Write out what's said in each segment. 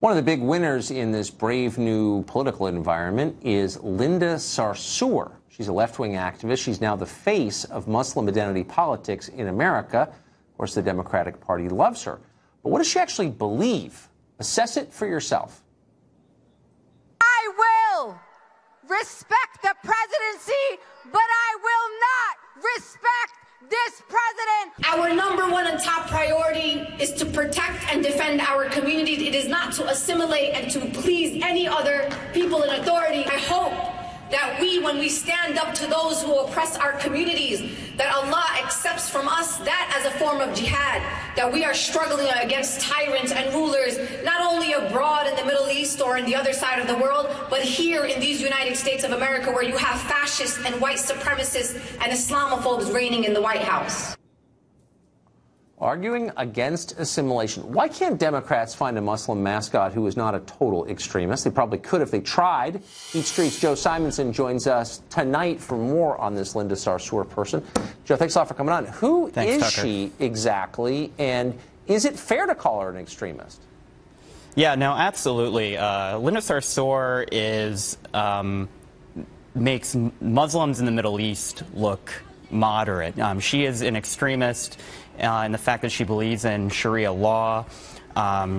One of the big winners in this brave new political environment is Linda Sarsour. She's a left-wing activist. She's now the face of Muslim identity politics in America. Of course, the Democratic Party loves her. But what does she actually believe? Assess it for yourself. I will respect the presidency, but I will not respect this president. Our number one and top priority is to protect and defend our communities. It is not to assimilate and to please any other people in authority. I hope that when we stand up to those who oppress our communities, that Allah accepts from us that as a form of jihad, that we are struggling against tyrants and rulers, not only abroad in the Middle East or in the other side of the world, but here in these United States of America, where you have fascists and white supremacists and Islamophobes reigning in the White House. Arguing against assimilation. Why can't Democrats find a Muslim mascot who is not a total extremist? They probably could if they tried. Eat Street's Joe Simonson joins us tonight for more on this Linda Sarsour person. Joe, thanks a lot for coming on. Who is she exactly, and is it fair to call her an extremist? Yeah, no, absolutely. Linda Sarsour makes Muslims in the Middle East look moderate. She is an extremist in the fact that she believes in Sharia law.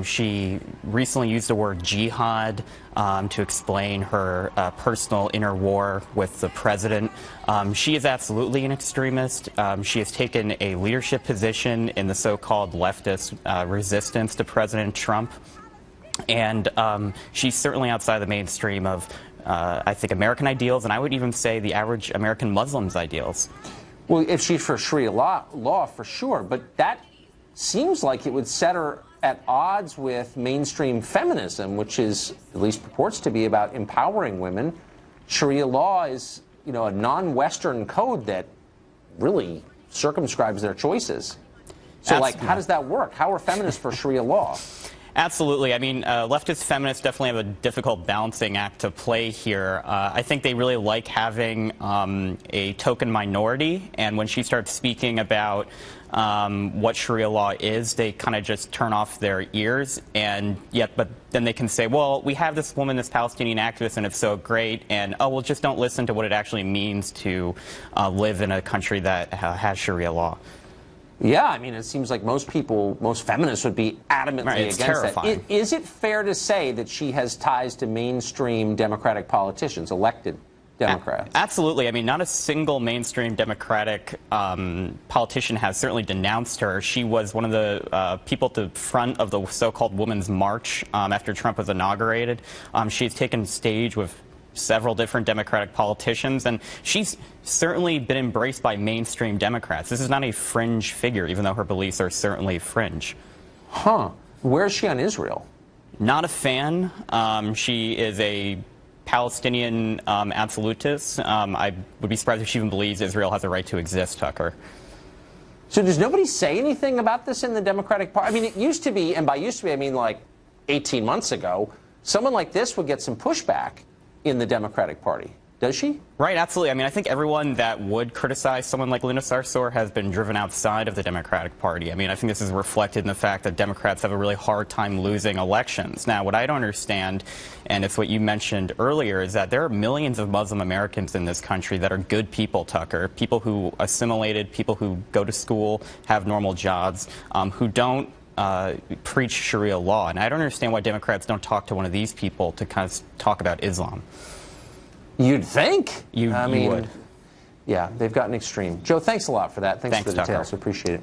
She recently used the word jihad to explain her personal inner war with the president. She is absolutely an extremist. She has taken a leadership position in the so-called leftist resistance to President Trump. And she's certainly outside the mainstream of, I think, American ideals, and I would even say the average American Muslim's ideals. Well, if she's for Sharia law, for sure, but that seems like it would set her at odds with mainstream feminism, which is, at least purports to be, about empowering women. Sharia law is, a non-Western code that really circumscribes their choices. So, how does that work? How are feminists for Sharia law? Absolutely. I mean, leftist feminists definitely have a difficult balancing act to play here. I think they really like having a token minority, and when she starts speaking about what Sharia law is, they kind of just turn off their ears, but then they can say, well, we have this woman, this Palestinian activist, and it's so great, and oh, well, just don't listen to what it actually means to live in a country that has Sharia law. Yeah, I mean, it seems like most feminists would be adamantly against terrifying. that. Is it fair to say that she has ties to mainstream Democratic politicians, elected Democrats? Absolutely. I mean, not a single mainstream Democratic politician has certainly denounced her. She was one of the people at the front of the so-called Women's March after Trump was inaugurated. She's taken stage with several different Democratic politicians, and she's certainly been embraced by mainstream Democrats. This is not a fringe figure, even though her beliefs are certainly fringe. Huh. Where is she on Israel? Not a fan. She is a Palestinian absolutist. I would be surprised if she even believes Israel has a right to exist, Tucker. So does nobody say anything about this in the Democratic Party? I mean, it used to be, and by used to be, I mean like 18 months ago, someone like this would get some pushback in the Democratic Party. Does she? Right, absolutely. I mean, I think everyone that would criticize someone like Linda Sarsour has been driven outside of the Democratic Party. I mean, I think this is reflected in the fact that Democrats have a really hard time losing elections. Now, what I don't understand, and it's what you mentioned earlier, is that there are millions of Muslim Americans in this country that are good people, Tucker, people who assimilated, people who go to school, have normal jobs, who don't preach Sharia law. And I don't understand why Democrats don't talk to one of these people to kind of talk about Islam. You'd think. You would. Yeah, they've gotten extreme. Joe, thanks a lot for that. Thanks for the details. Tucker. Appreciate it.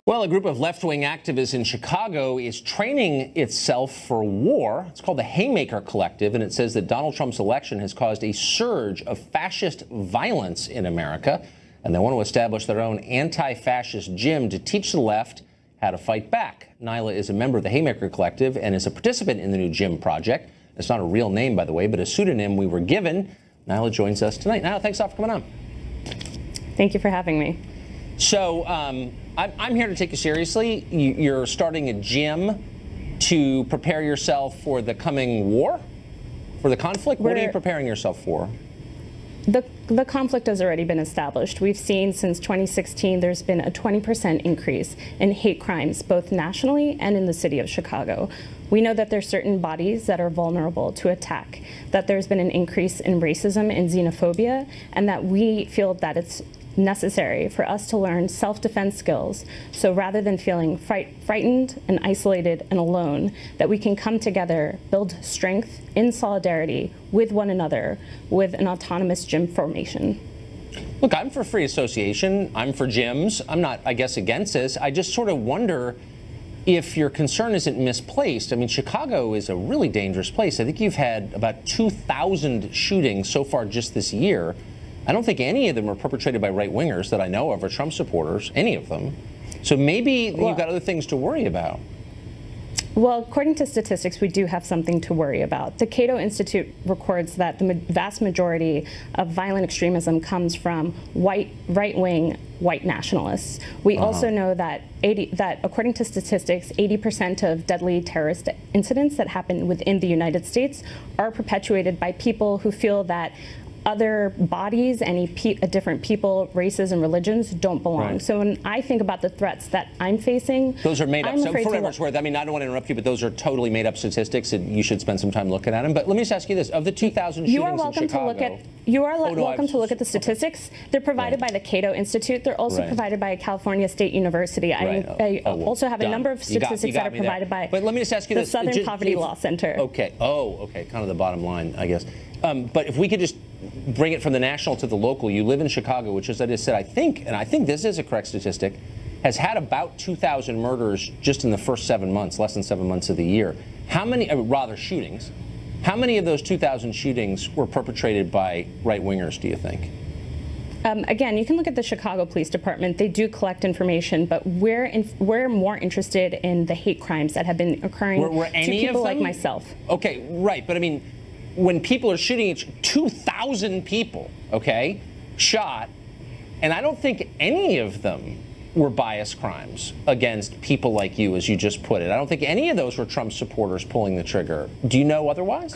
Well, a group of left-wing activists in Chicago is training itself for war. It's called the Haymaker Collective, and it says that Donald Trump's election has caused a surge of fascist violence in America, and they want to establish their own anti-fascist gym to teach the left how to fight back. Nyla is a member of the Haymaker Collective and is a participant in the new gym project. It's not a real name, by the way, but a pseudonym we were given. Nyla joins us tonight. Nyla, thanks a lot for coming on. Thank you for having me. So I'm here to take you seriously. You're starting a gym to prepare yourself for the coming war, for the conflict. What are you preparing yourself for? The The conflict has already been established. We've seen since 2016 there's been a 20% increase in hate crimes, both nationally and in the city of Chicago. We know that there's certain bodies that are vulnerable to attack, that there's been an increase in racism and xenophobia, and that we feel that it's necessary for us to learn self-defense skills. So rather than feeling frightened and isolated and alone, that we can come together, build strength in solidarity with one another with an autonomous gym formation. Look, I'm for free association. I'm for gyms. I'm not, I guess, against this. I just sort of wonder if your concern isn't misplaced. I mean, Chicago is a really dangerous place. I think you've had about 2,000 shootings so far just this year. I don't think any of them are perpetrated by right-wingers that I know of, or Trump supporters, any of them. So maybe you've got other things to worry about. Well, according to statistics, we do have something to worry about. The Cato Institute records that the vast majority of violent extremism comes from right-wing white nationalists. We also know that according to statistics, 80% of deadly terrorist incidents that happen within the United States are perpetuated by people who feel that other bodies, different people, races, and religions don't belong. Right. So when I think about the threats that I'm facing, those are made up. So for whatever it's worth, I mean, I don't want to interrupt you, but those are totally made up statistics, and you should spend some time looking at them. But let me just ask you this: of the 2,000 shootings in Chicago, you are welcome to look at the statistics. They're provided by the Cato Institute. They're also provided by California State University. I also have a number of statistics that are provided by. But let me just ask you the Southern Poverty Law Center. Okay. Oh, okay. Kind of the bottom line, I guess. But if we could just bring it from the national to the local. You live in Chicago, which, as I just said, I think this is a correct statistic, has had about 2,000 murders just in the first 7 months, less than 7 months of the year. How many, rather shootings, how many of those 2,000 shootings were perpetrated by right-wingers, do you think? Again, you can look at the Chicago Police Department. They do collect information, but we're more interested in the hate crimes that have been occurring to people like myself. Okay, right, but I mean, when people are shooting 2,000 people, okay, shot, and I don't think any of them were bias crimes against people like you, as you just put it. I don't think any of those were Trump supporters pulling the trigger. Do you know otherwise?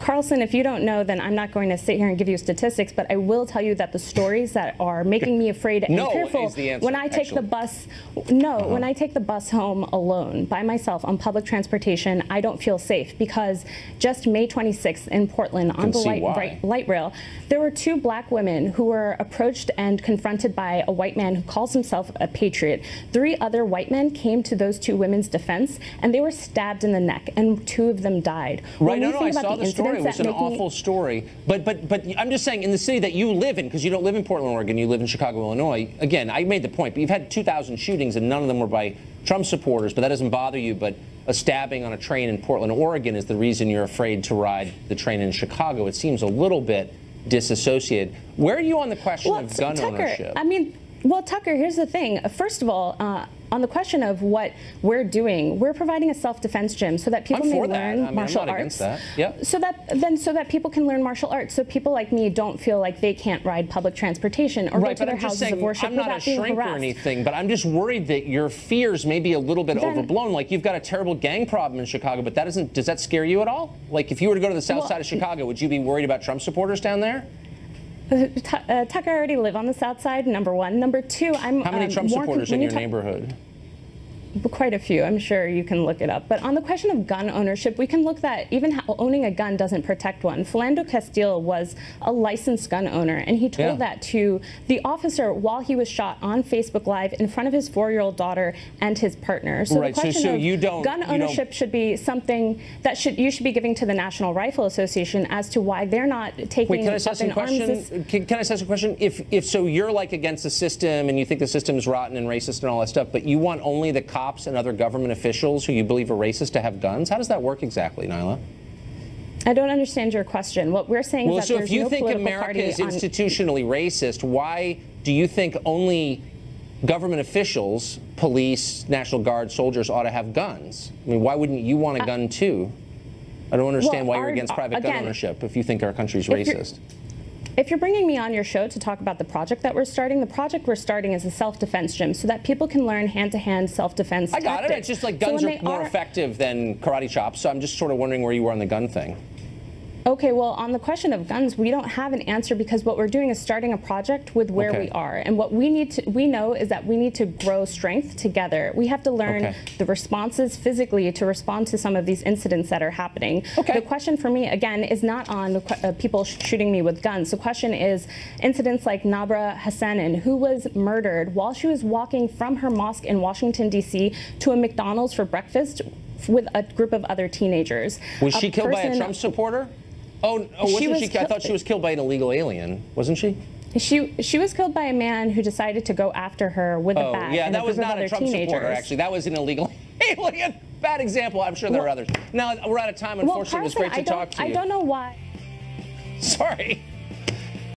Carlson, if you don't know, then I'm not going to sit here and give you statistics, but I will tell you that the stories that are making me afraid and fearful is the answer, when I take the bus, when I take the bus home alone by myself on public transportation, I don't feel safe, because just May 26th in Portland on the light rail, there were 2 black women who were approached and confronted by a white man who calls himself a patriot. 3 other white men came to those 2 women's defense, and they were stabbed in the neck, and 2 of them died. Right, I saw the story. It was an awful story. But I'm just saying, in the city that you live in, because you don't live in Portland, Oregon, you live in Chicago, Illinois, again, I made the point, but you've had 2,000 shootings, and none of them were by Trump supporters, but that doesn't bother you. But a stabbing on a train in Portland, Oregon is the reason you're afraid to ride the train in Chicago. It seems a little bit disassociated. Where are you on the question of gun ownership? I mean, well, Tucker, here's the thing. First of all, on the question of what we're doing, we're providing a self-defense gym so that people may learn martial arts. Yep. So that people can learn martial arts, so people like me don't feel like they can't ride public transportation or go to their houses of worship without being harassed. I'm not a shrink or anything, but I'm just worried that your fears may be a little bit overblown. Like, you've got a terrible gang problem in Chicago, but does that scare you at all? Like, if you were to go to the south side of Chicago, would you be worried about Trump supporters down there? Tucker, I already live on the south side, number one. Number two, I'm How many Trump supporters in your neighborhood? Quite a few. I'm sure you can look it up. But on the question of gun ownership, we can look that even owning a gun doesn't protect one. Philando Castile was a licensed gun owner, and he told that to the officer while he was shot on Facebook Live in front of his 4-year-old daughter and his partner. So the question of gun ownership should be something that you should be giving to the National Rifle Association as to why they're not taking can I ask a question? Can I ask a question? If so, you're like against the system and you think the system is rotten and racist and all that stuff, but you want only the cops and other government officials who you believe are racist to have guns? How does that work exactly, Nyla? I don't understand your question. What we're saying is that there's no political party. Well, so if you think America is institutionally racist, why do you think only government officials, police, National Guard, soldiers ought to have guns? I mean, why wouldn't you want a gun too? I don't understand why you're against private gun ownership if you think our country's racist. If you're bringing me on your show to talk about the project that we're starting, the project we're starting is a self-defense gym so that people can learn hand-to-hand self-defense tactics. I got it. It's just like guns are more effective than karate chops, so I'm just sort of wondering where you were on the gun thing. Okay, well, on the question of guns, we don't have an answer because what we're doing is starting a project with where we are. And what we know is that we need to grow strength together. We have to learn the responses physically to respond to some of these incidents that are happening. The question for me, again, is not on people shooting me with guns. The question is incidents like Nabra Hassanin, who was murdered while she was walking from her mosque in Washington, D.C. to a McDonald's for breakfast with a group of other teenagers. Was she killed by a Trump supporter? Oh, wasn't she? I thought she was killed by an illegal alien, wasn't she? She was killed by a man who decided to go after her with a bat. Yeah, that was not a Trump supporter, actually. That was an illegal alien. Bad example. I'm sure there are others. Now, we're out of time, unfortunately. It was great to talk to you. I don't know why. Sorry.